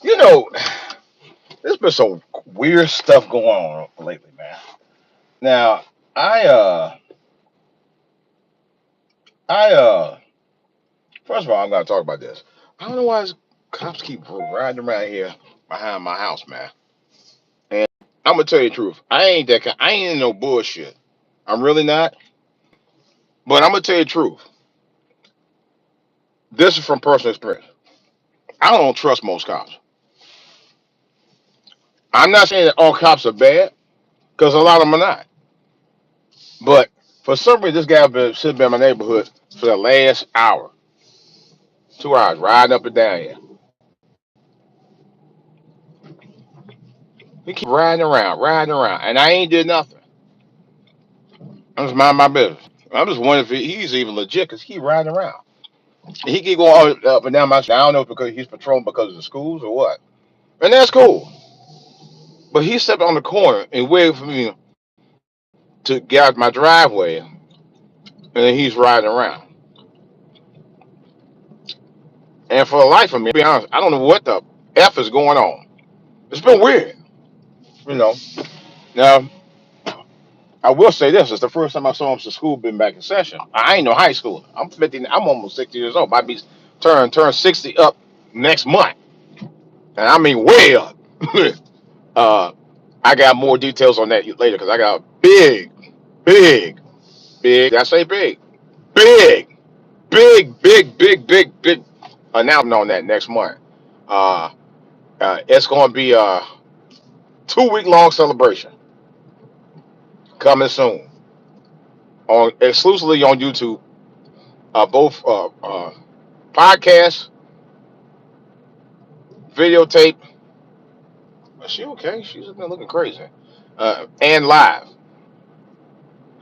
You know, there's been some weird stuff going on lately, man. Now, I uh I first of all, I'm gonna talk about this. I don't know why cops keep riding around here behind my house, man. And I'm gonna tell you the truth. I ain't in no bullshit. I'm really not. But I'm gonna tell you the truth. This is from personal experience. I don't trust most cops. I'm not saying that all cops are bad, because a lot of them are not. But for some reason, this guy been sitting in my neighborhood for the last hour, 2 hours, riding up and down here. He keep riding around, and I ain't did nothing. I'm just mind my business. I'm just wondering if he's even legit, because he riding around. He keep going up and down my street. I don't know if because he's patrolling because of the schools or what. And that's cool. But he stepped on the corner and waited for me to get out my driveway, and then he's riding around. And for the life of me, to be honest, I don't know what the F is going on. It's been weird, you know. Now, I will say this: it's the first time I saw him since school been back in session. I ain't no high schooler. I'm 50. I'm almost 60 years old. Might be turn 60 up next month, and I mean way up. uh, I got more details on that later because I got a big, big. I say big, big announcement on that next month. Uh, it's going to be a 2 week long celebration coming soon on exclusively on YouTube. Both podcast, videotape. Is she okay? She's been looking crazy. And live.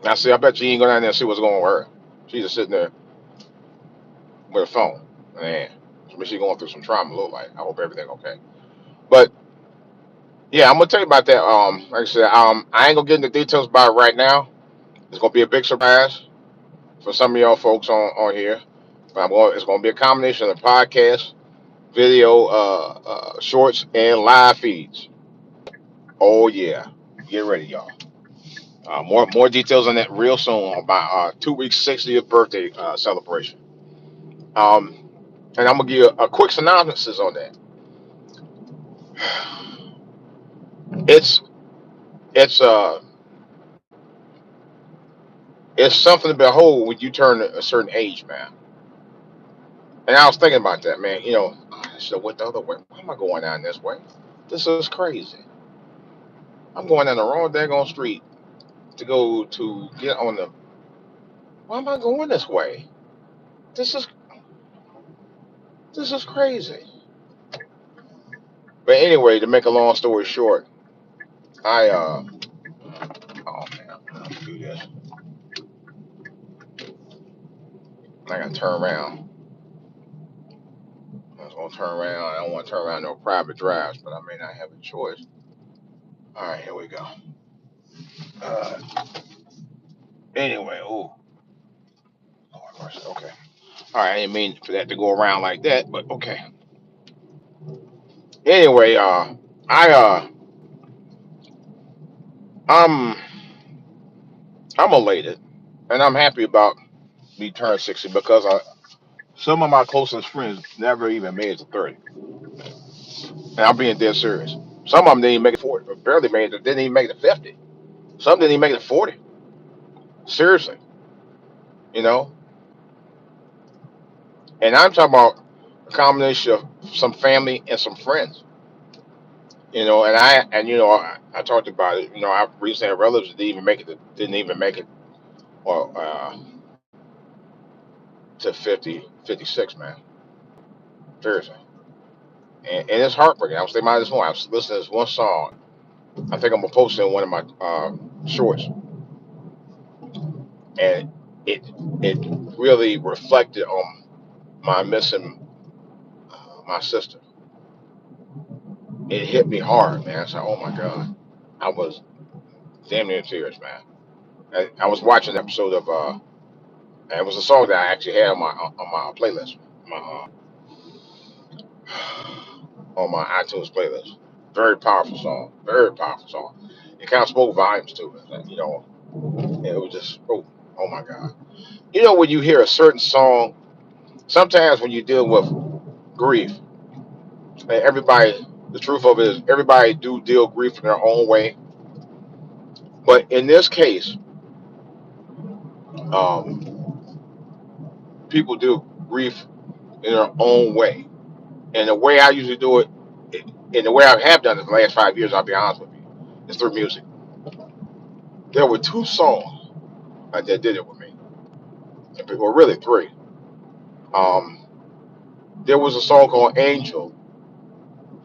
I see. I bet you ain't going down there and see what's going on with her. She's just sitting there with a phone. Man, she's going through some trauma. Look like. I hope everything okay. But yeah, I'm gonna tell you about that. Like I said, I ain't gonna get into details about it right now. It's gonna be a big surprise for some of y'all folks on here. But it's gonna be a combination of podcast, video, shorts, and live feeds. Oh yeah, get ready, y'all. More details on that real soon on my 2 weeks 60th birthday celebration. Um, and I'm gonna give you a quick synopsis on that. It's it's uh it's something to behold when you turn a certain age, man. And I was thinking about that, man. I should have went the other way. Why am I going down this way? This is crazy. I'm going down the wrong daggone street to go to get on the. Why am I going this way? This is this is crazy. But anyway, to make a long story short, I oh man, I'm gonna do this. I gotta turn around. I was gonna turn around. I don't want to turn around no private drives, but I may not have a choice. All right, here we go. Uh, anyway, oh, Lord mercy. Okay. All right, I didn't mean for that to go around like that, but okay. Anyway, I I'm I'm elated, and I'm happy about me turning 60 because some of my closest friends never even made it to 30, and I'm being dead serious. Some of them didn't even make it 40, or barely made it. Didn't even make it to 50. Some didn't even make it to 40. Seriously, you know. And I'm talking about a combination of some family and some friends. And I talked about it. I recently had relatives that didn't even make it, or to 50, 56, man. Seriously. And it's heartbreaking. I was thinking about this one. I was listening to this one song. I think I'm gonna post it in one of my shorts, and it it really reflected on my missing my sister. It hit me hard, man. I said, "Oh my God," I was damn near in tears, man. I was watching an episode of and it was a song that I actually had on my playlist. My on my iTunes playlist. Very powerful song. Very powerful song. It kind of spoke volumes to it. Like, and it was just oh my God. When you hear a certain song, sometimes when you deal with grief, and everybody, the truth of it is, everybody do deal grief in their own way. But in this case, um, people do grief in their own way. And the way I usually do it, and the way I have done it the last 5 years, I'll be honest with you, is through music. There were two songs that did it with me. Well, really three. Um, there was a song called Angel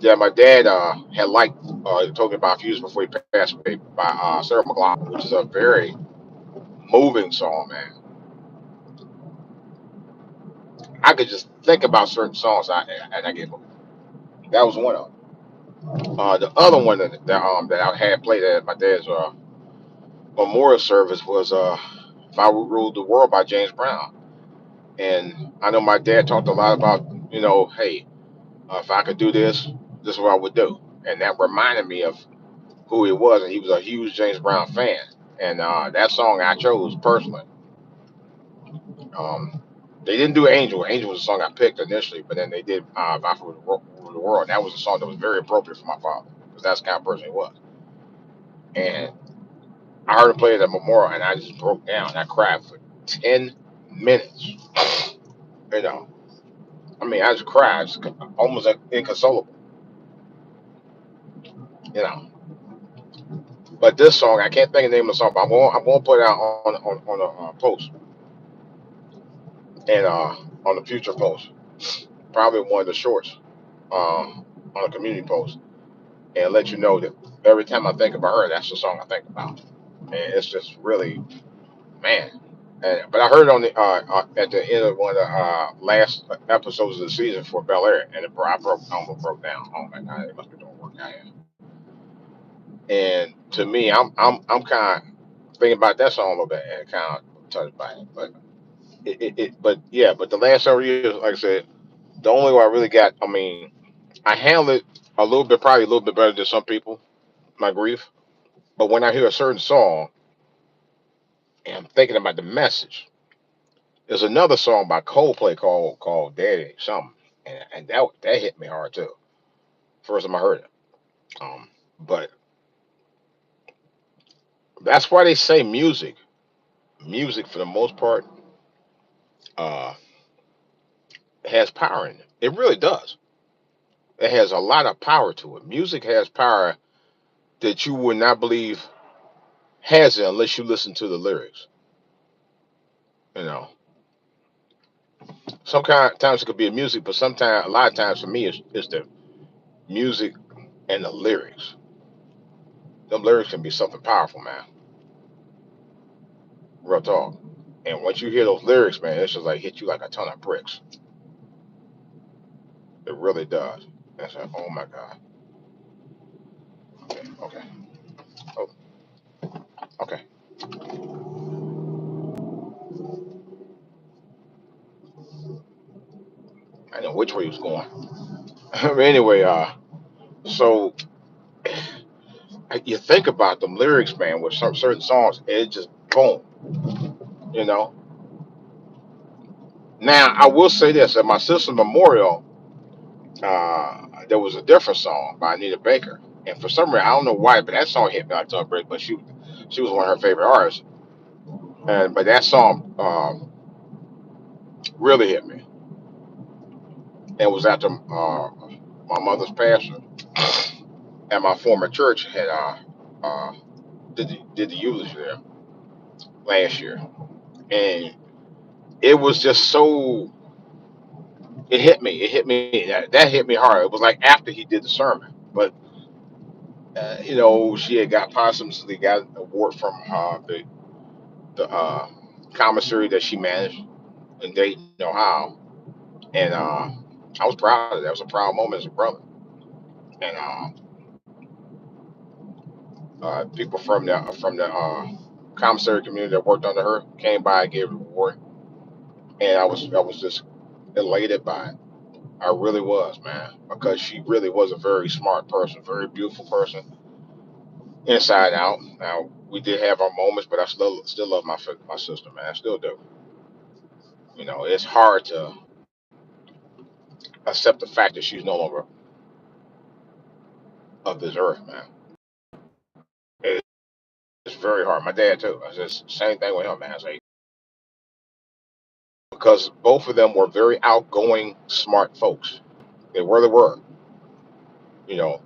that my dad had liked. He told me about a few years before he passed away, by Sarah McLachlan, which is a very moving song, man. I could just think about certain songs and I get moved. That was one of them. The other one that I had played at my dad's memorial service was "If I Ruled the World" by James Brown. And I know my dad talked a lot about, hey, if I could do this, this is what I would do. And that reminded me of who he was, and he was a huge James Brown fan. And that song I chose personally. Um, they didn't do Angel. Angel was a song I picked initially, but then they did "If I Ruled the World." And that was a song that was very appropriate for my father, because that's the kind of person he was. And I heard him play it at Memorial, and I just broke down. I cried for 10 minutes. You know, I mean, I just cried, just almost like inconsolable. You know, but this song, I can't think of the name of the song, but I'm gonna put it out on a post, and on the future post, probably one of the shorts, on a community post, and let you know that every time I think about her, that's the song I think about, and it's just really, man. But I heard it on the at the end of one of the last episodes of the season for Bel Air, and I almost broke down. Oh my God, it must be doing work out here. And to me, I'm kind of thinking about that song a little bit and kind of touched by it. But but yeah, but the last several years, like I said, the only way I really got, I mean, I handle it a little bit, probably a little bit better than some people, my grief. But when I hear a certain song and I'm thinking about the message, there's another song by Coldplay called Daddy something, and that hit me hard too. First time I heard it. Um, but that's why they say music for the most part, uh, has power in it. It really does. It has a lot of power to it. Music has power that you would not believe has it unless you listen to the lyrics. You know, sometimes it could be a music, but sometimes, a lot of times for me, it's the music and the lyrics. Them lyrics can be something powerful, man. Real talk. And once you hear those lyrics, man, it's just like hit you like a ton of bricks. It really does. It's like, oh my God. Okay, okay, oh, okay. I know which way he was going. But anyway, so you think about them lyrics, man, with some certain songs, it just boom, you know. Now I will say this: at my sister's memorial, there was a different song by Anita Baker, and for some reason I don't know why, but that song hit me like a break. But she was one of her favorite artists, and but that song really hit me. It was after my mother's passion, and my former church had uh, did the eulogy there last year, and it was just so. It hit me. It hit me. That hit me hard. It was like after he did the sermon, but she had got posthumously got an award from the commissary that she managed in Dayton, Ohio, and I was proud of that. It was a proud moment as a brother, and people from the commissary community that worked under her came by and gave her an award, and I was just elated by it. I really was, man, because she really was a very smart person, very beautiful person, inside out. Now we did have our moments, but I still love my sister, man. I still do. You know, it's hard to accept the fact that she's no longer of this earth, man. It's very hard. My dad too. I just same thing with him, man. It's like, because both of them were very outgoing, smart folks. They were, you know,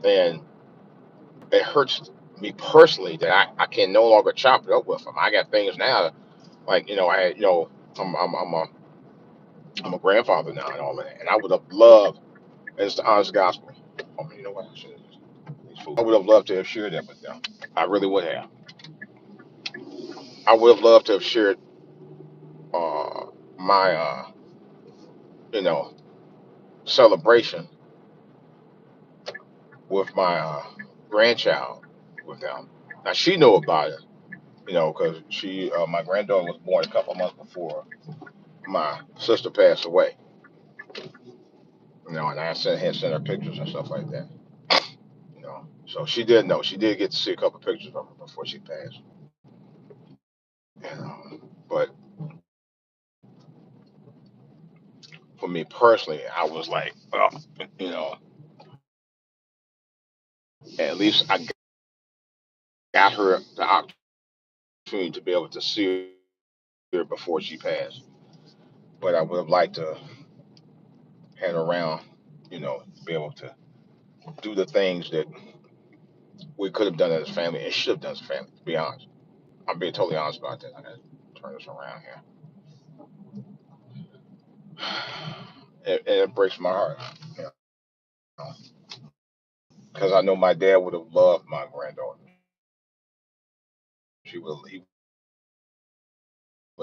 and it hurts me personally that I can no longer chop it up with them. I got things now, like I'm I'm a grandfather now and all that, and I would have loved, and it's the honest gospel. You know what? I would have loved to have shared that with them. I really would have. I would have loved to have shared uh, my you know celebration with my grandchild with them. Now she knew about it, because my granddaughter was born a couple months before my sister passed away. And had sent her pictures and stuff like that. So she did know. She did get to see a couple pictures of her before she passed. But for me personally, I was like, well, you know, at least I got her the opportunity to be able to see her before she passed. But I would have liked to had her around, be able to do the things that we could have done as a family and should have done as a family. To be honest, I'm being totally honest about that. I gotta turn this around here, and it breaks my heart, you know, because I know my dad would have loved my granddaughter. He would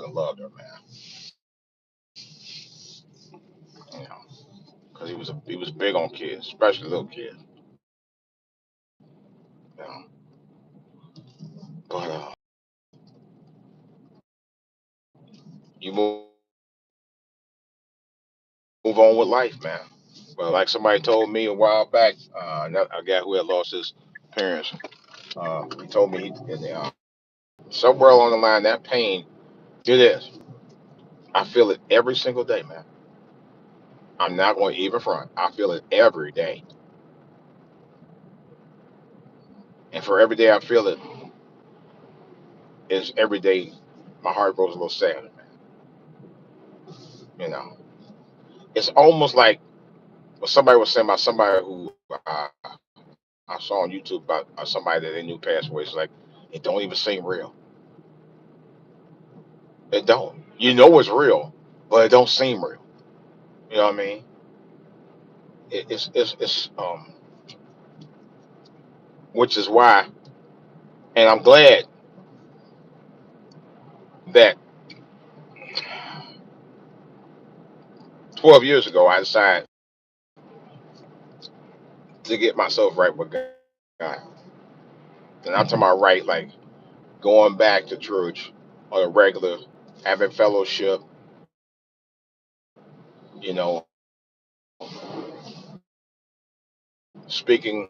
have loved her, man. You know, because he was big on kids, especially little kids. You know, but you move on with life, man. Well, like somebody told me a while back, a guy who had lost his parents, he told me somewhere along the line that pain, it is. I feel it every single day, man. I'm not going to even front. I feel it every day, and for every day I feel it is every day. My heart grows a little sadder, man. You know, it's almost like what somebody was saying about somebody who I saw on YouTube about somebody that they knew passed away. It's like it don't even seem real. It don't. You know it's real, but it don't seem real. You know what I mean? It's which is why, and I'm glad that 12 years ago I decided to get myself right with God, and I'm talking about right, like going back to church on a regular, having fellowship, you know, speaking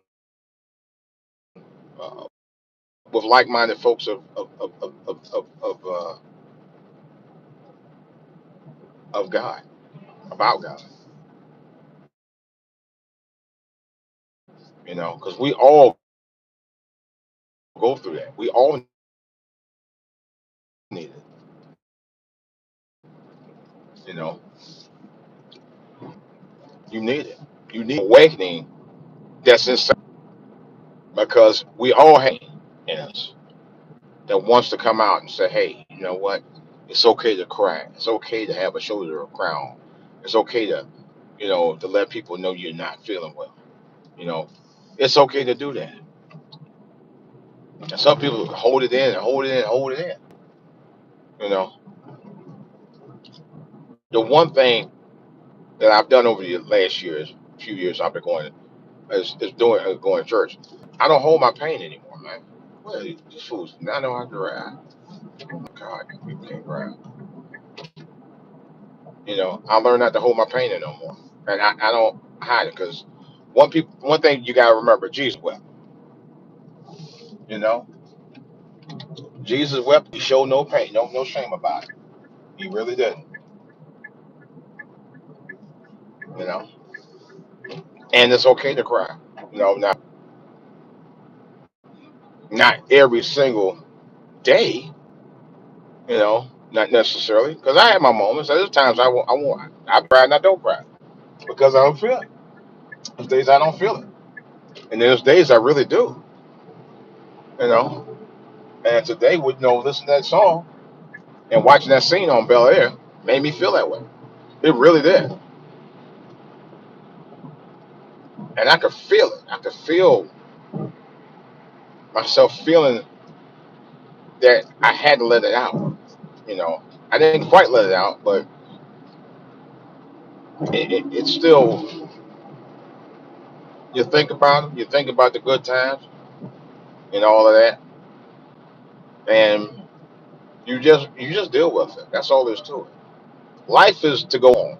uh, with like-minded folks of God, about God, because we all go through that. We all need it. You know, you need it. You need awakening that's inside, because we all have in us that wants to come out and say, hey, you know what? It's okay to cry. It's okay to have a shoulder to cry on. It's okay to let people know you're not feeling well. You know, it's okay to do that. And some people hold it in and hold it in and hold it in. You know, the one thing that I've done over the last few years, I've been going to church. I don't hold my pain anymore, man. Well, these fools now know how to ride. Oh my God, people can't ride. I learned not to hold my pain in no more. and I don't hide it because one thing you gotta remember, Jesus wept. You know, Jesus wept. He showed no pain, no shame about it. He really didn't. You know, and it's okay to cry. Not every single day. Not necessarily because I have my moments. There's times I cry and I don't cry because I don't feel it. There's days I don't feel it, and there's days I really do. You know, and today with listening to that song and watching that scene on Bel Air made me feel that way. It really did, and I could feel it. I could feel myself feeling that I had to let it out. I didn't quite let it out, but it's still. You think about it. You think about the good times and all of that, and you just deal with it. That's all there's to it. Life is to go on.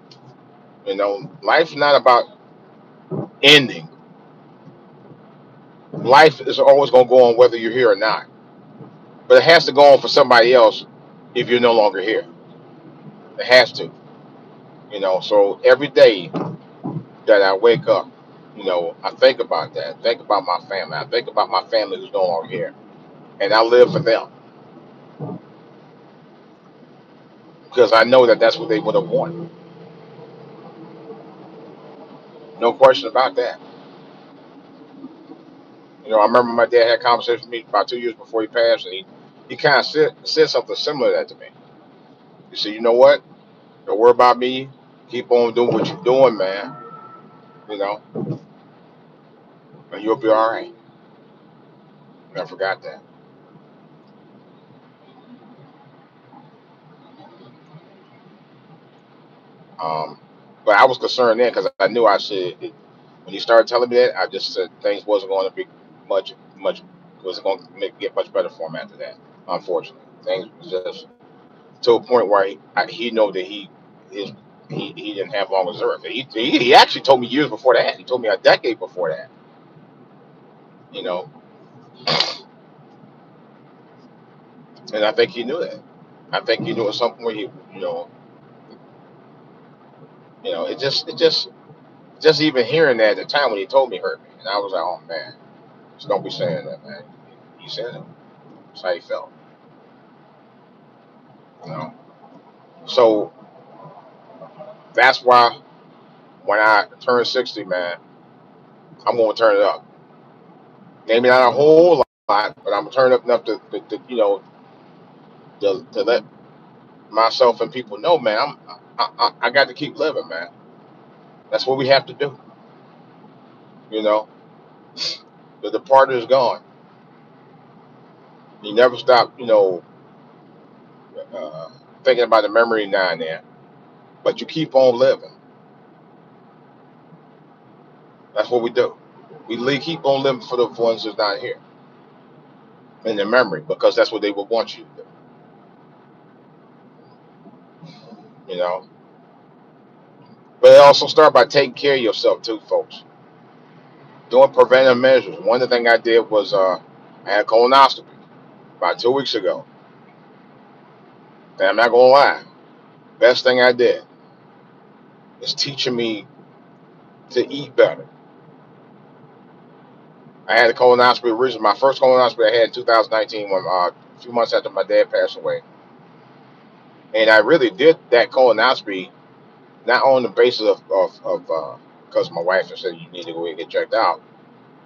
Life's not about ending. Life is always going to go on whether you're here or not. But it has to go on for somebody else if you're no longer here. It has to. So every day that I wake up, I think about that. Think about my family. I think about my family who's no longer here, and I live for them because I know that that's what they would have wanted. No question about that. I remember my dad had a conversation with me about 2 years before he passed, and he kind of said something similar to that to me. He said, "You know what? Don't worry about me. Keep on doing what you're doing, man. You know, and you'll be all right." Never forgot that. Um, but I was concerned then because I knew I should. When he started telling me that, I just said things wasn't going to be much wasn't going to get much better for him after that. Unfortunately, things was just to a point where he know that his he didn't have long as earth. He actually told me years before that. He told me a decade before that. You know, and I think he knew that. I think he knew at some point it just even hearing that at the time when he told me hurt me, and I was like, oh man, just don't be saying that, man. He said it. That's how he felt. You know. So that's why when I turn 60, man, I'm gonna turn it up. Maybe not a whole lot, but I'm gonna turn it up enough to let myself and people know, man. I got to keep living, man. That's what we have to do. You know, the departed is gone. You never stop, uh, thinking about the memory now and then, but you keep on living. That's what we do. Keep on living for the ones that's not here in their memory because that's what they would want you to do. You know, but it also start by taking care of yourself too, folks. Doing preventive measures. One of the things I did was I had colonoscopy about 2 weeks ago. And I'm not gonna lie, best thing I did is teaching me to eat better. I had a colonoscopy originally. My first colonoscopy I had in 2019 when a few months after my dad passed away. And I really did that colonoscopy not on the basis of because my wife had said you need to go and get checked out,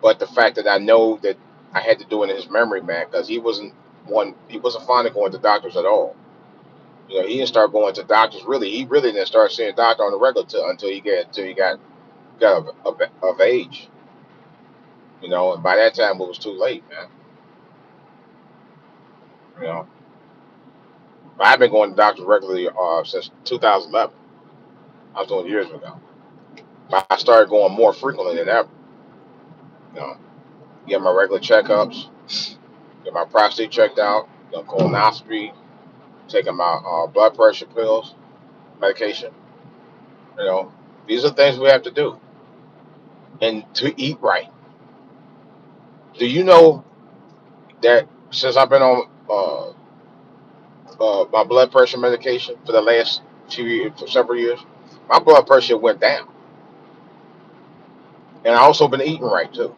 but the fact that I know that I had to do it in his memory, man, because he wasn't fond of going to doctors at all. He didn't start going to doctors really. He really didn't start seeing a doctor on the regular until he got of age. And by that time it was too late, man. You know, I've been going to doctors regularly since 2011. I was doing years ago. But I started going more frequently than ever. You know, get my regular checkups, get my prostate checked out, colonoscopy, taking my blood pressure pills, medication. You know, These are things we have to do, and to eat right. Do you know that since I've been on my blood pressure medication for the last few years, for several years, my blood pressure went down, and I also been eating right too.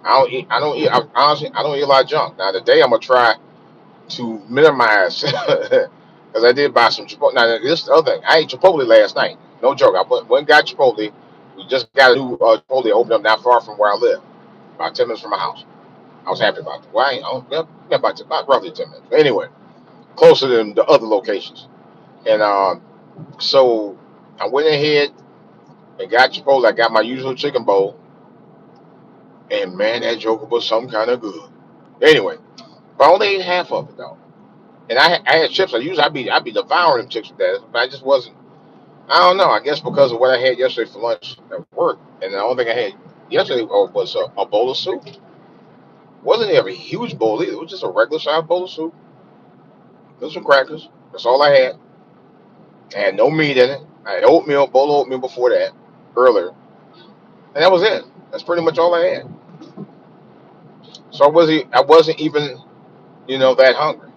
I don't eat. I don't eat. Honestly, I don't eat a lot of junk. Now today I'm gonna try to minimize because I did buy some Chipotle. Now this is the other thing. I ate Chipotle last night. No joke. I went and got Chipotle. We just got a new Chipotle opened up not far from where I live, about 10 minutes from my house. I was happy about it. Why? About roughly 10 minutes. But anyway, closer than the other locations. And so I went ahead and got Chipotle. I got my usual chicken bowl, and man, that joker was some kind of good. Anyway, but I only ate half of it though. And I had chips. I'd be devouring them chips with that, but I just wasn't. I don't know. I guess because of what I had yesterday for lunch at work, and the only thing I had yesterday was a bowl of soup. Wasn't even a huge bowl either. It was just a regular sized bowl of soup with some crackers. That's all I had. I had no meat in it. I had oatmeal, bowl of oatmeal before that, earlier, and that was it. That's pretty much all I had. So I wasn't even that hungry.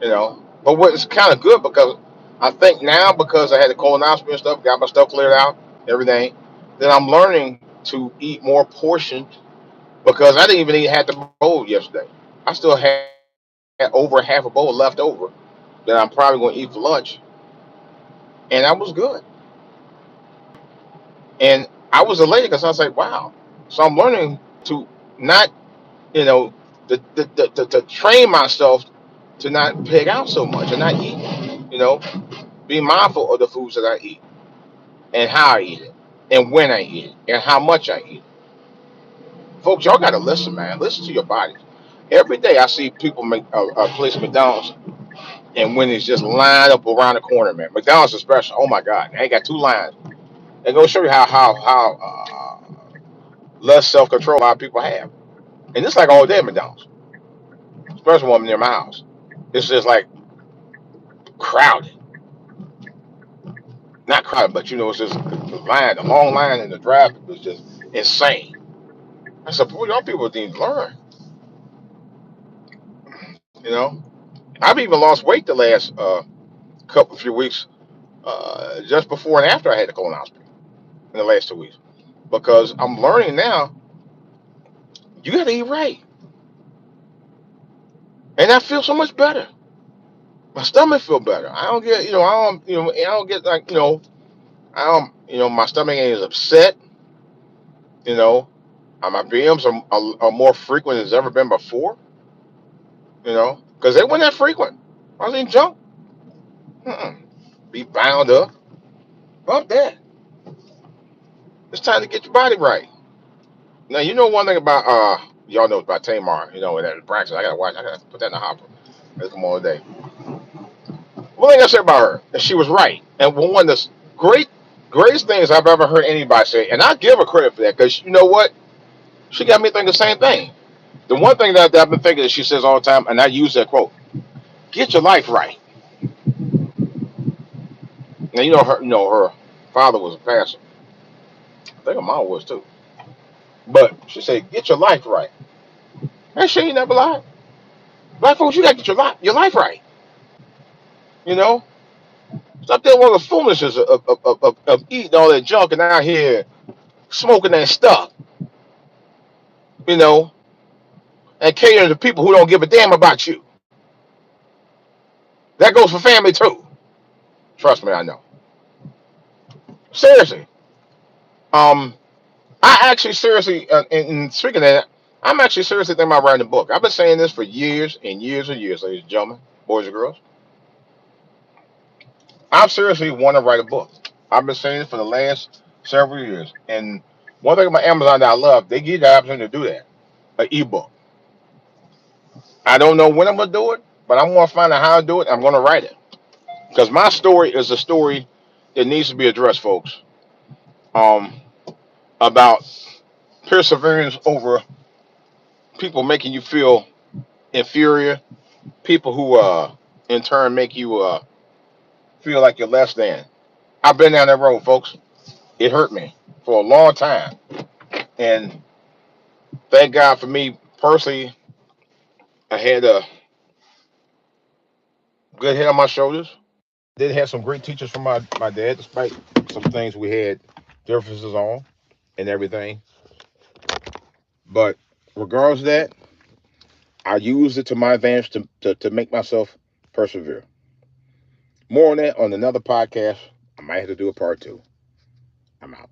But what is kind of good because I think now because I had the colonoscopy and stuff, got my stuff cleared out, everything, then I'm learning to eat more portions because I didn't even eat half the bowl yesterday. I still had over half a bowl left over that I'm probably going to eat for lunch, and that was good. And I was elated because I was like, wow. So I'm learning to not, you know, to train myself to not pig out so much and not eat, you know, be mindful of the foods that I eat and how I eat it and when I eat it and how much I eat it. Folks, y'all got to listen, man. Listen to your body. Every day I see people make a place McDonald's and when it's just lined up around the corner, man. McDonald's is special. Oh my God, they got two lines. They go show you how less self control a lot of people have. And it's like all day at McDonald's, especially one near my house. It's just like crowded, not crowded, but it's just the line, the long line, and the traffic was just insane. I said, boy, y'all people need to learn. You know, I've even lost weight the last few weeks, just before and after I had the colonoscopy in the last 2 weeks, because I'm learning now. You got to eat right, and I feel so much better. My stomach feel better. I don't get, I don't get like, I don't, my stomach ain't as upset. You know, my BMs are more frequent than it's ever been before. Because they weren't that frequent. I was in junk. Mm-mm. Be bound up. Bump that. It's time to get your body right. Now one thing about y'all know about Tamar. And that practice. I gotta watch. I gotta put that in the hopper. Let's come on today. One thing I said about her, and she was right. And one of the greatest things I've ever heard anybody say, and I give her credit for that, because you know what? She got me thinking the same thing. The one thing that I've been thinking that she says all the time, and I use that quote: "Get your life right." Now her father was a pastor. I think her mom was too. But she said, "Get your life right." That shit ain't never lied. Black folks, you gotta get your life right. You know, stop there with the foolishness of eating all that junk and out here smoking that stuff. You know, and catering to people who don't give a damn about you. That goes for family too. Trust me, I know. Seriously. Um, I actually seriously, and speaking of that, I'm actually seriously thinking about writing a book. I've been saying this for years and years and years, ladies and gentlemen, boys and girls. I seriously want to write a book. I've been saying it for the last several years. And one thing about Amazon that I love, they give you the opportunity to do that, an ebook. I don't know when I'm going to do it, but I'm going to find out how to do it. I'm going to write it. Because my story is a story that needs to be addressed, folks, um, about perseverance over people making you feel inferior, people who in turn make you feel like you're less than. I've been down that road, folks. It hurt me for a long time. And thank God for me personally, I had a good head on my shoulders. Did have some great teachers from my dad, despite some things we had differences on and everything. But regardless of that, I used it to my advantage to make myself persevere. More on that on another podcast. I might have to do a part two. I'm out.